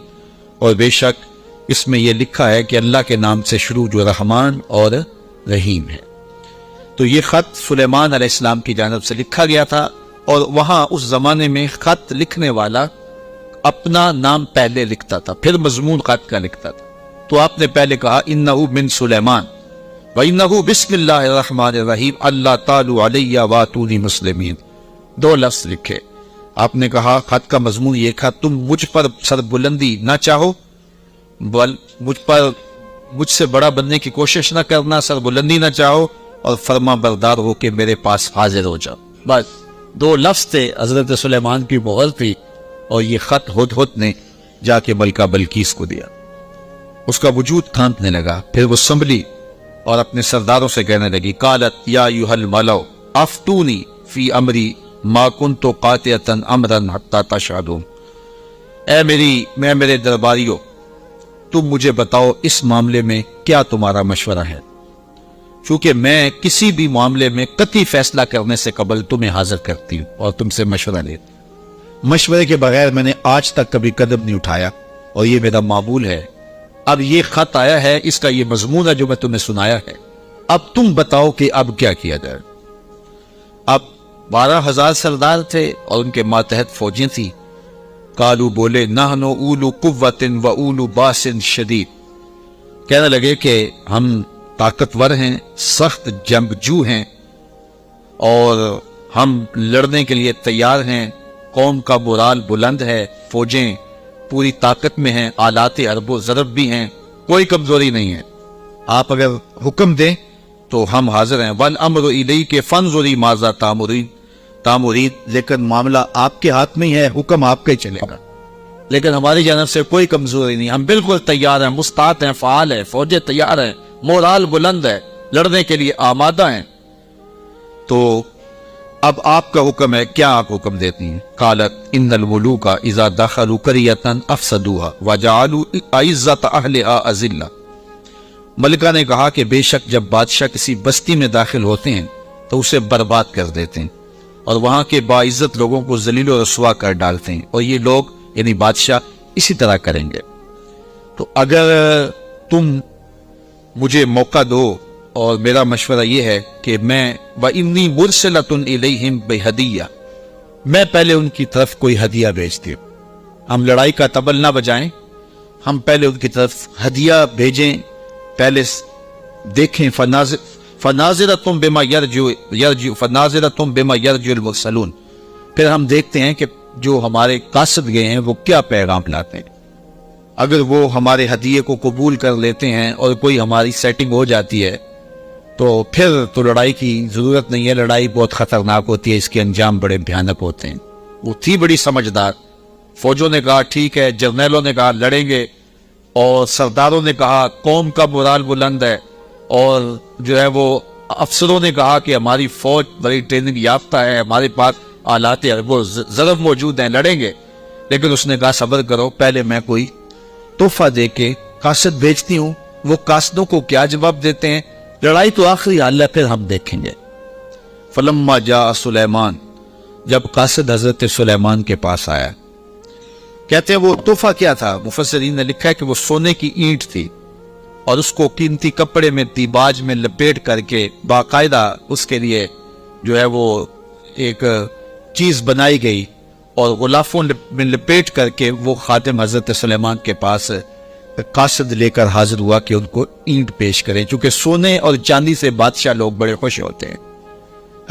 اور بے شک اس میں یہ لکھا ہے کہ اللہ کے نام سے شروع جو رحمان اور رحیم ہے. تو یہ خط سلیمان علیہ السلام کی جانب سے لکھا گیا تھا، اور وہاں اس زمانے میں خط لکھنے والا اپنا نام پہلے لکھتا تھا پھر مضمون خط کا لکھتا تھا. تو آپ نے پہلے کہا انہو من سلیمان وَإِنَّهُ بِسْمِ اللَّهِ الرَّحْمَٰنِ الرَّحِيمِ اللہ تعالیٰ علیہ وَاتُونِی مُسْلِمِین، 2 لفظ لکھے. آپ نے کہا خط کا مضمون یہ تھا تم مجھ پر سربلندی نہ چاہو، مجھ سے بڑا بننے کی کوشش نہ کرنا، سربلندی نہ چاہو، اور فرما بردار ہو کے میرے پاس حاضر ہو جاؤ. بس 2 لفظ تھے، حضرت سلیمان کی مہر تھی، اور یہ خط ہدہد نے جا کے ملکہ بلقیس کو دیا. اس کا وجود کھانپنے لگا، پھر وہ سنبھلی اور اپنے سرداروں سے کہنے لگی قالت یا ایھا الملأ افتونی فی امری ما کنت قاطعۃ امرا حتی تشہدون، اے میرے درباریوں، تم مجھے بتاؤ اس معاملے میں کیا تمہارا مشورہ ہے، چونکہ میں کسی بھی معاملے میں قطعی فیصلہ کرنے سے قبل تمہیں حاضر کرتی ہوں اور تم سے مشورہ لیتی ہوں. مشورے کے بغیر میں نے آج تک کبھی قدم نہیں اٹھایا، اور یہ میرا معمول ہے. اب یہ خط آیا ہے، اس کا یہ مضمون ہے جو میں تمہیں سنایا ہے، اب تم بتاؤ کہ اب کیا کیا جائے. اب 12,000 سردار تھے اور ان کے ماتحت فوجیں تھیں. قالو بولے نحن اولو قوت و اولو باس شدید، کہنے لگے کہ ہم طاقتور ہیں، سخت جنگجو ہیں، اور ہم لڑنے کے لیے تیار ہیں. قوم کا مورال بلند ہے، فوجیں پوری طاقت میں ہیں، آلات حرب و ضرب بھی ہیں، کوئی کمزوری نہیں ہے. آپ اگر حکم دیں تو ہم حاضر ہیں. والامر الیک فانظری ماذا تامرین، لیکن معاملہ آپ کے ہاتھ میں ہی ہے، حکم آپ کا ہی چلے گا. لیکن ہماری جانب سے کوئی کمزوری نہیں، ہم بالکل تیار ہیں، مستعد ہیں، فعال ہیں، فوجیں تیار ہیں، مورال بلند ہے، لڑنے کے لیے آمادہ ہیں. تو اب آپ کا حکم ہے، کیا آپ حکم دیتی ہیں؟ قالت ان الملوک اذا دخلوا قریۃ افسدوها وجعلوا اعزۃ اہلها اذلہ، ملکہ نے کہا کہ بے شک جب بادشاہ کسی بستی میں داخل ہوتے ہیں تو اسے برباد کر دیتے ہیں اور وہاں کے باعزت لوگوں کو ذلیل و رسوا کر ڈالتے ہیں، اور یہ لوگ یعنی بادشاہ اسی طرح کریں گے. تو اگر تم مجھے موقع دو، اور میرا مشورہ یہ ہے کہ میں وَإِنِّي مُرْسِلَةٌ إِلَيْهِمْ بِهَدِيَّةٍ، میں پہلے ان کی طرف کوئی ہدیہ بھیجتی ہوں. ہم لڑائی کا طبل نہ بجائیں، ہم پہلے ان کی طرف ہدیہ بھیجیں، پہلے دیکھیں. فَنَاظِرَةٌ بِمَا يَرْجِعُ الْمُرْسَلُونَ، پھر ہم دیکھتے ہیں کہ جو ہمارے قاصد گئے ہیں وہ کیا پیغام لاتے ہیں. اگر وہ ہمارے ہدیے کو قبول کر لیتے ہیں اور کوئی ہماری سیٹنگ ہو جاتی ہے تو پھر تو لڑائی کی ضرورت نہیں ہے. لڑائی بہت خطرناک ہوتی ہے، اس کے انجام بڑے بھیانک ہوتے ہیں. وہ تھی بڑی سمجھدار. فوجوں نے کہا ٹھیک ہے، جرنیلوں نے کہا لڑیں گے، اور سرداروں نے کہا قوم کا مورال بلند ہے، اور جو ہے وہ افسروں نے کہا کہ ہماری فوج بڑی ٹریننگ یافتہ ہے، ہمارے پاس آلات وہ ضرب موجود ہیں، لڑیں گے. لیکن اس نے کہا صبر کرو، پہلے میں کوئی تحفہ دے کے قاصد بھیجتی ہوں، وہ قاصدوں کو کیا جواب دیتے ہیں. لڑائی تو آخری حال ہے، پھر ہم دیکھیں گے. فلما جاء سلیمان، جب قاصد حضرت سلیمان کے پاس آیا، کہتے ہیں وہ تحفہ کیا تھا؟ مفسرین نے لکھا ہے کہ وہ سونے کی اینٹ تھی، اور اس کو قیمتی کپڑے میں دیباج میں لپیٹ کر کے باقاعدہ اس کے لیے جو ہے وہ ایک چیز بنائی گئی، اور غلافوں میں لپیٹ کر کے وہ خادم حضرت سلیمان کے پاس قاصد لے کر حاضر ہوا کہ ان کو اینٹ پیش کریں. چونکہ سونے اور چاندی سے بادشاہ لوگ بڑے خوش ہوتے ہیں،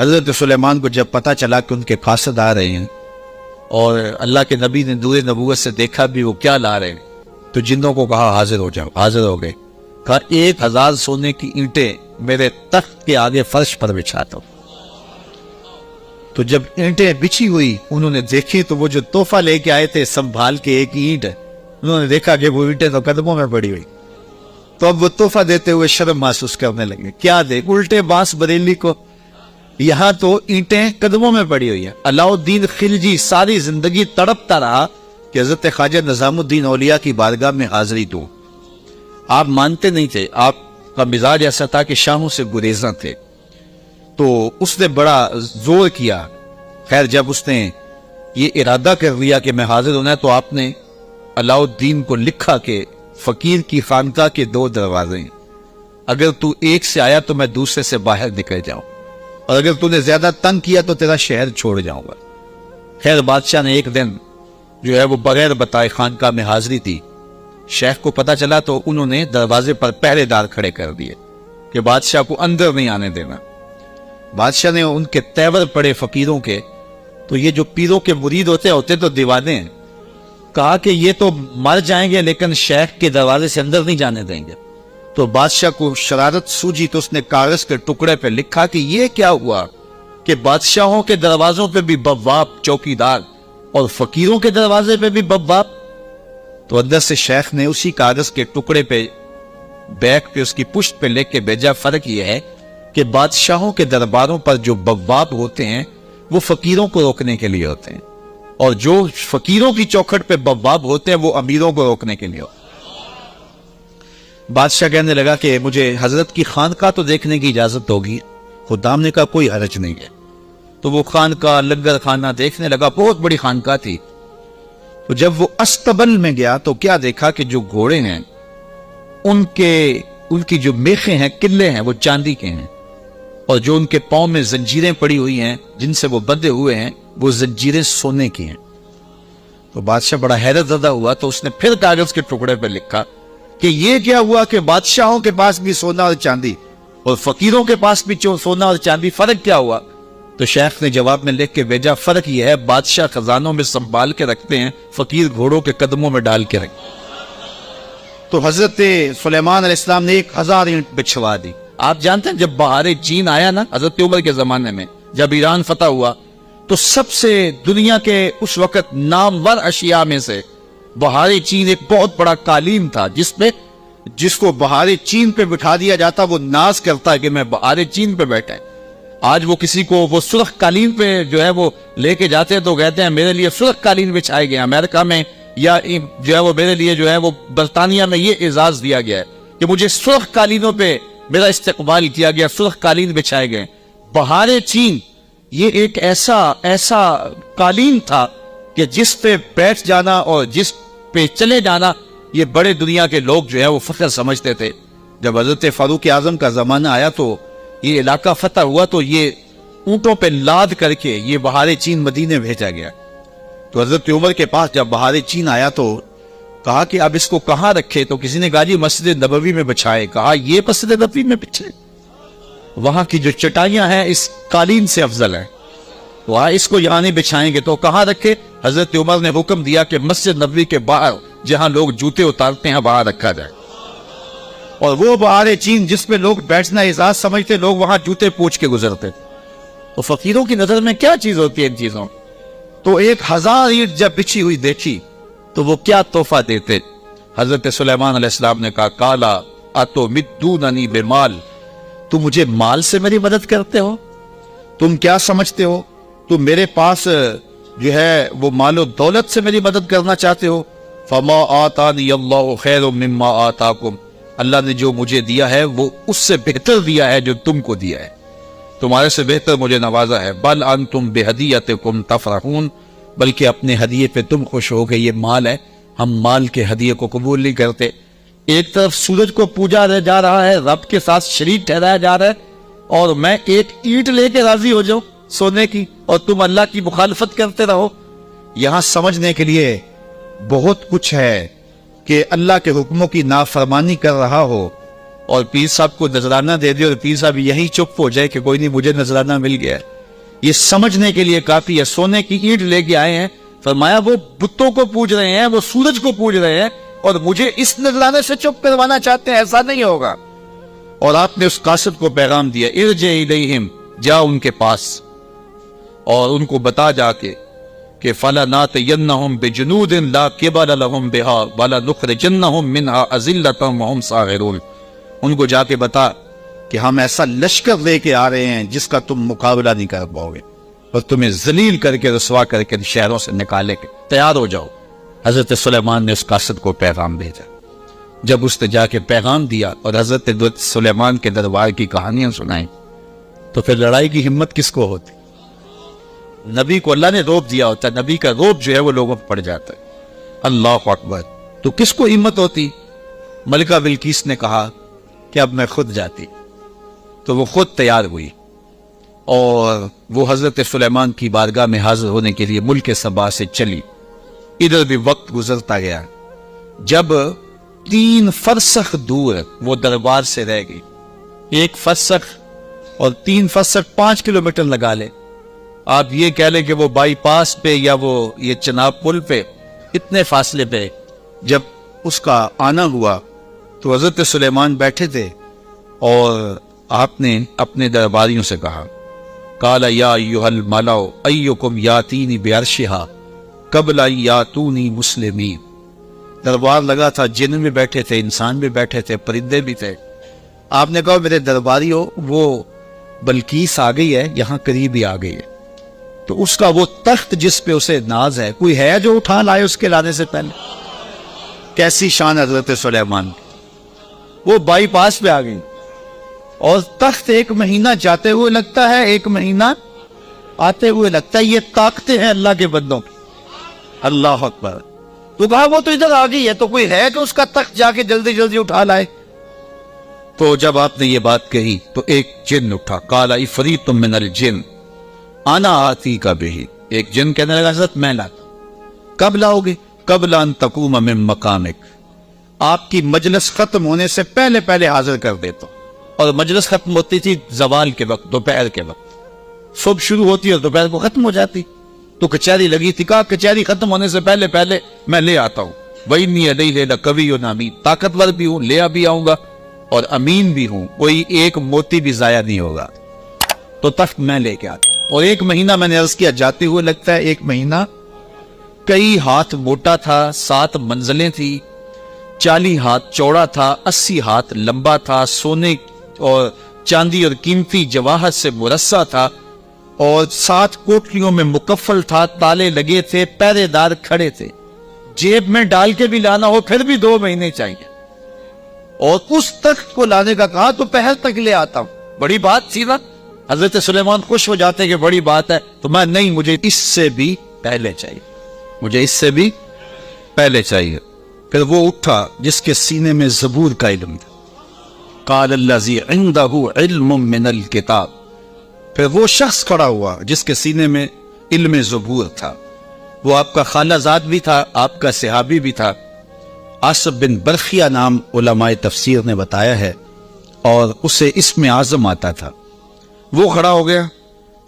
حضرت سلیمان کو جب پتہ چلا کہ ان کے قاصد آ رہے ہیں اور اللہ کے نبی نے نور نبوت سے دیکھا بھی وہ کیا لا رہے ہیں، تو جنوں کو کہا حاضر ہو جاؤ۔ حاضر ہو گئے، کہا 1000 سونے کی اینٹیں میرے تخت کے آگے فرش پر بچھا دو۔ تو جب اینٹیں بچھی ہوئی انہوں نے دیکھی تو وہ جو تحفہ لے کے آئے تھے سنبھال کے ایک اینٹ، انہوں نے دیکھا کہ وہ اینٹیں تو قدموں میں پڑی ہوئی، تو اب وہ تحفہ دیتے ہوئے شرم محسوس کرنے لگے۔ کیا دے، الٹے باس بریلی کو، یہاں تو اینٹیں قدموں میں پڑی ہوئی ہیں۔ علاء الدین خلجی ساری زندگی تڑپتا رہا کہ حضرت خواجہ نظام الدین اولیاء کی بارگاہ میں حاضری دوں۔ آپ مانتے نہیں تھے، آپ کا مزاج ایسا تھا کہ شاہوں سے گریزاں تھے، تو اس نے بڑا زور کیا۔ خیر جب اس نے یہ ارادہ کر لیا کہ میں حاضر ہونا ہے تو آپ نے علاء الدین کو لکھا کہ فقیر کی خانقاہ کے 2 دروازے ہیں، اگر تو ایک سے آیا تو میں دوسرے سے باہر نکل جاؤں، اور اگر تو نے زیادہ تنگ کیا تو تیرا شہر چھوڑ جاؤں گا۔ خیر بادشاہ نے ایک دن جو ہے وہ بغیر بتائے خانقاہ میں حاضری دی۔ شیخ کو پتہ چلا تو انہوں نے دروازے پر پہرے دار کھڑے کر دیے کہ بادشاہ کو اندر نہیں آنے دینا۔ بادشاہ نے ان کے تیور پڑے فقیروں کے، تو یہ جو پیروں کے مرید ہوتے تو دیوانے ہیں، کہا کہ یہ تو مر جائیں گے لیکن شیخ کے دروازے سے اندر نہیں جانے دیں گے۔ تو بادشاہ کو شرارت سوجی تو اس نے کاغذ کے ٹکڑے پہ لکھا کہ یہ کیا ہوا کہ بادشاہوں کے دروازوں پہ بھی بواب چوکیدار اور فقیروں کے دروازے پہ بھی بواب۔ تو اندر سے شیخ نے اسی کاغذ کے ٹکڑے پہ بیک پہ اس کی پشت پہ لکھ کے بھیجا، فرق یہ ہے کہ بادشاہوں کے درباروں پر جو بواب ہوتے ہیں وہ فقیروں کو روکنے کے لیے ہوتے ہیں، اور جو فقیروں کی چوکھٹ پہ بواب ہوتے ہیں وہ امیروں کو روکنے کے لیے ہوتے ہیں۔ بادشاہ کہنے لگا کہ مجھے حضرت کی خانقاہ تو دیکھنے کی اجازت ہوگی۔ خدام نے کہا کوئی حرج نہیں ہے۔ تو وہ خانقاہ لنگر خانہ دیکھنے لگا، بہت بڑی خانقاہ تھی۔ تو جب وہ استبل میں گیا تو کیا دیکھا کہ جو گھوڑے ہیں ان کی جو میخیں ہیں، قلعے ہیں، وہ چاندی کے ہیں، اور جو ان کے پاؤں میں زنجیریں پڑی ہوئی ہیں جن سے وہ بندھے ہوئے ہیں وہ زنجیریں سونے کی ہیں۔ تو بادشاہ بڑا حیرت زدہ ہوا، تو اس نے پھر کاغذ کے ٹکڑے پہ لکھا کہ یہ کیا ہوا کہ بادشاہوں کے پاس بھی سونا اور چاندی اور فقیروں کے پاس بھی سونا اور چاندی، فرق کیا ہوا؟ تو شیخ نے جواب میں لکھ کے بھیجا، فرق یہ ہے بادشاہ خزانوں میں سنبھال کے رکھتے ہیں، فقیر گھوڑوں کے قدموں میں ڈال کے رکھتے ہیں۔ تو حضرت سلیمان علیہ السلام نے 1000 اینٹ بچھوا دی۔ آپ جانتے ہیں جب بہار چین آیا نا حضرت عمر کے زمانے میں، جب ایران فتح ہوا تو سب سے دنیا کے اس وقت نامور اشیاء میں سے بہار چین ایک بہت بڑا قالین تھا، جس کو بہار چین پہ بٹھا دیا جاتا وہ ناز کرتا ہے کہ میں بہار چین پہ بیٹھا ہے۔ آج وہ کسی کو وہ سرخ قالین پہ جو ہے وہ لے کے جاتے ہیں تو کہتے ہیں میرے لیے سرخ قالین بچھائے گئے، امریکہ میں یا جو ہے وہ میرے لیے جو ہے وہ برطانیہ میں یہ اعزاز دیا گیا ہے کہ مجھے سرخ قالینوں پہ میرا استقبال کیا گیا، سرخ قالین بچھائے گئے۔ بہار چین یہ ایک ایسا قالین تھا کہ جس پہ بیٹھ جانا اور جس پہ چلے جانا یہ بڑے دنیا کے لوگ جو ہے وہ فخر سمجھتے تھے۔ جب حضرت فاروق اعظم کا زمانہ آیا تو یہ علاقہ فتح ہوا تو یہ اونٹوں پہ لاد کر کے یہ بہار چین مدینے بھیجا گیا۔ تو حضرت عمر کے پاس جب بہار چین آیا تو کہا کہ اب اس کو کہاں رکھے؟ تو کسی نے کہا جی مسجد نبوی میں بچھائے۔ کہا یہ مسجد نبوی میں بچھے؟ وہاں کی جو چٹائیاں ہیں اس قالین سے افضل ہیں، وہاں اس کو یہاں نہیں بچھائیں گے تو کہاں رکھے؟ حضرت عمر نے حکم دیا کہ مسجد نبوی کے باہر جہاں لوگ جوتے اتارتے ہیں وہاں رکھا جائے۔ اور وہ بہار چین جس پہ لوگ بیٹھنا اعزاز سمجھتے، لوگ وہاں جوتے پوچھ کے گزرتے۔ تو فقیروں کی نظر میں کیا چیز ہوتی ہے ان چیزوں؟ تو 1000 اینٹ جب بچھی ہوئی دیکھی تو وہ کیا تحفہ دیتے؟ حضرت سلیمان علیہ السلام نے کہا کالا اتمدوننی بمال، تم مجھے مال سے میری مدد کرتے ہو؟ تم کیا سمجھتے ہو تم میرے پاس جو ہے وہ مال و دولت سے میری مدد کرنا چاہتے ہو؟ فما آتانی اللہ خیر مما آتاکم، اللہ نے جو مجھے دیا ہے وہ اس سے بہتر دیا ہے جو تم کو دیا ہے، تمہارے سے بہتر مجھے نوازا ہے۔ بل انتم بہدیتکم تفرحون، بلکہ اپنے ہدیے پہ تم خوش ہو کہ یہ مال ہے، ہم مال کے ہدیے کو قبول نہیں کرتے۔ ایک طرف سورج کو پوجا جا رہا ہے، رب کے ساتھ شریک ٹھہرایا جا رہا ہے، اور میں ایک اینٹ لے کے راضی ہو جاؤں سونے کی اور تم اللہ کی مخالفت کرتے رہو۔ یہاں سمجھنے کے لیے بہت کچھ ہے کہ اللہ کے حکموں کی نافرمانی کر رہا ہو اور پیر صاحب کو نذرانہ دے دے اور پیر صاحب یہی چپ ہو جائے کہ کوئی نہیں مجھے نذرانہ مل گیا ہے، یہ سمجھنے کے لیے کافی ہے. سونے کی اینٹ لے کے آئے ہیں, فرمایا وہ بتوں کو پوج رہے ہیں, وہ سورج کو پوج رہے ہیں, اور مجھے اس نذرانے سے چپ کروانا چاہتے ہیں, ایسا نہیں ہوگا. اور آپ نے اس قاصد کو پیغام دیا, ارجع الیہم, جا ان کے پاس اور ان کو بتا جا کے کہ فَلَنَاتِيَنَّهُمْ بِجُنُودٍ لَا قِبَلَ لَهُمْ بِهَا وَلَنُخْرِجَنَّهُمْ مِنْهَا أَذِلَّةً وَهُمْ صَاغِرُونَ. ان کو جا کے بتا کہ ہم ایسا لشکر لے کے آ رہے ہیں جس کا تم مقابلہ نہیں کر پاؤ گے, اور تمہیں ذلیل کر کے رسوا کر کے شہروں سے نکالے کے تیار ہو جاؤ. حضرت سلیمان نے اس قاصد کو پیغام بھیجا. جب اس نے جا کے پیغام دیا اور حضرت سلیمان کے دربار کی کہانیاں سنائیں, تو پھر لڑائی کی ہمت کس کو ہوتی؟ نبی کو اللہ نے روب دیا ہوتا ہے, نبی کا روب جو ہے وہ لوگوں پر پڑ جاتا ہے. اللہ اکبر. تو کس کو ہمت ہوتی؟ ملکہ بلقیس نے کہا کہ اب میں خود جاتی. تو وہ خود تیار ہوئی اور وہ حضرت سلیمان کی بارگاہ میں حاضر ہونے کے لیے ملک سبا سے چلی. ادھر بھی وقت گزرتا گیا. جب 3 فرسخ دور وہ دربار سے رہ گئی, 1 فرسخ اور 3 فرسخ 5 کلومیٹر لگا لے, آپ یہ کہہ لیں کہ وہ بائی پاس پہ یا وہ یہ چناب پل پہ اتنے فاصلے پہ جب اس کا آنا ہوا تو حضرت سلیمان بیٹھے تھے اور آپ نے اپنے درباریوں سے کہا, قال یا ایھا الملأ ایکم یاتینی بعرشھا قبل ان یاتونی مسلمین. دربار لگا تھا, جن بھی بیٹھے تھے, انسان بھی بیٹھے تھے, پرندے بھی تھے. آپ نے کہا میرے درباریوں, وہ بلقیس آ گئی ہے, یہاں قریب ہی آ گئی ہے. تو اس کا وہ تخت جس پہ اسے ناز ہے, کوئی ہے جو اٹھا لائے اس کے لانے سے پہلے؟ کیسی شان حضرت سلیمان. وہ بائی پاس پہ آ گئی اور تخت 1 مہینہ جاتے ہوئے لگتا ہے, 1 مہینہ آتے ہوئے لگتا ہے. یہ طاقتیں ہیں اللہ کے بندوں کی. اللہ اکبر. تو کہا وہ تو ادھر آ گئی ہے, تو کوئی ہے کہ اس کا تخت جا کے جلدی جلدی اٹھا لائے؟ تو جب آپ نے یہ بات کہی تو ایک جن اٹھا, قال عفریت من الجن انا آتیک بہ. ایک جن کہنے لگا حضرت میں لاتا. کب لاؤ گے؟ قبل ان تقوم من مقامک, آپ کی مجلس ختم ہونے سے پہلے پہلے حاضر کر دیتا ہوں. اور مجلس ختم ہوتی تھی زوال کے وقت, دوپہر کے وقت. صبح شروع ہوتی اور دوپہر کو ختم ہو جاتی. تو کچہری لگی تھی, کہا کچہری ختم ہونے سے پہلے پہلے میں لے آتا ہوں. وَإِنِّي عَلَيْهِ لَقَوِيٌّ أَمِينٌ, طاقتور بھی ہوں, لے بھی آؤں گا, اور امین بھی ہوں, کوئی ایک موتی بھی ضائع نہیں ہوگا. تو تخت میں لے کے آتا. اور 1 مہینہ میں نے عرض کیا جاتے ہوئے لگتا ہے, 1 مہینہ کئی ہاتھ موٹا تھا, 7 منزلیں تھی, 40 ہاتھ چوڑا تھا, 80 ہاتھ لمبا تھا, سونے اور چاندی اور قیمتی جواہر سے مرصع تھا, اور 7 کوٹریوں میں مکفل تھا, تالے لگے تھے, پہرے دار کھڑے تھے. جیب میں ڈال کے بھی لانا ہو پھر بھی 2 مہینے چاہیے. اور اس تخت کو لانے کا کہا تو پہر تک لے آتا ہوں. بڑی بات تھی نا. حضرت سلیمان خوش ہو جاتے کہ بڑی بات ہے, تو میں نہیں, مجھے اس سے بھی پہلے چاہیے, مجھے اس سے بھی پہلے چاہیے. پھر وہ اٹھا جس کے سینے میں زبور کا علم تھا. قال الذی عندہ علم من الکتاب. پھر وہ شخص کھڑا ہوا جس کے سینے میں علم زبور تھا. وہ آپ کا خالہ زاد بھی تھا, آپ کا صحابی بھی تھا. عاصب بن برخیہ نام علماء تفسیر نے بتایا ہے, اور اسے اسم اعظم آتا تھا. وہ کھڑا ہو گیا,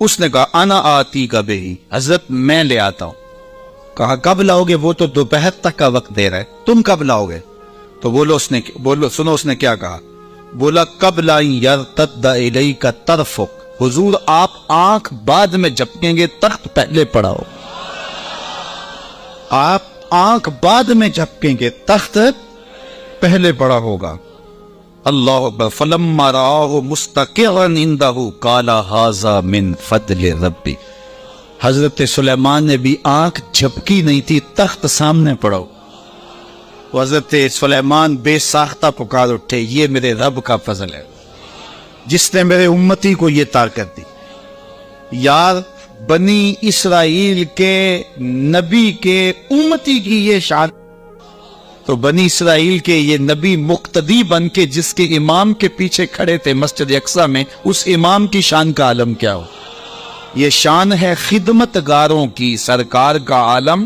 اس نے کہا انا آتی کا بہی, حضرت میں لے آتا ہوں. کہا کب لاؤ گے؟ وہ تو دوپہر تک کا وقت دے رہا ہے, تم کب لاؤ گے؟ تو بولو سنو اس نے کیا کہا. بولا قبل ان یرتد الیک طرفک, حضور آپ آنکھ بعد میں جھپکیں گے, تخت پہلے پڑاؤ. آپ آنکھ بعد میں جھپکیں گے, تخت پہلے پڑا ہوگا. اللہ اکبر. فلما رآہ مستقرا عندہ قال ھذا من فضل ربی. حضرت سلیمان نے بھی آنکھ جھپکی نہیں تھی, تخت سامنے پڑا. حضرت سلیمان بے ساختہ پکار اٹھے, یہ میرے رب کا فضل ہے جس نے میرے امتی کو یہ طاقت دی. یار بنی اسرائیل کے نبی کے امتی کی یہ شان, تو بنی اسرائیل کے یہ نبی مقتدی بن کے جس کے امام کے پیچھے کھڑے تھے مسجد اقصی میں, اس امام کی شان کا عالم کیا ہو. یہ شان ہے خدمت گاروں کی, سرکار کا عالم.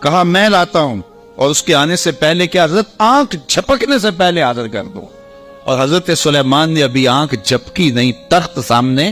کہا میں لاتا ہوں, اور اس کے آنے سے پہلے کیا حضرت آنکھ جھپکنے سے پہلے حاضر کر دو. اور حضرت سلیمان نے ابھی آنکھ جھپکی نہیں, تخت سامنے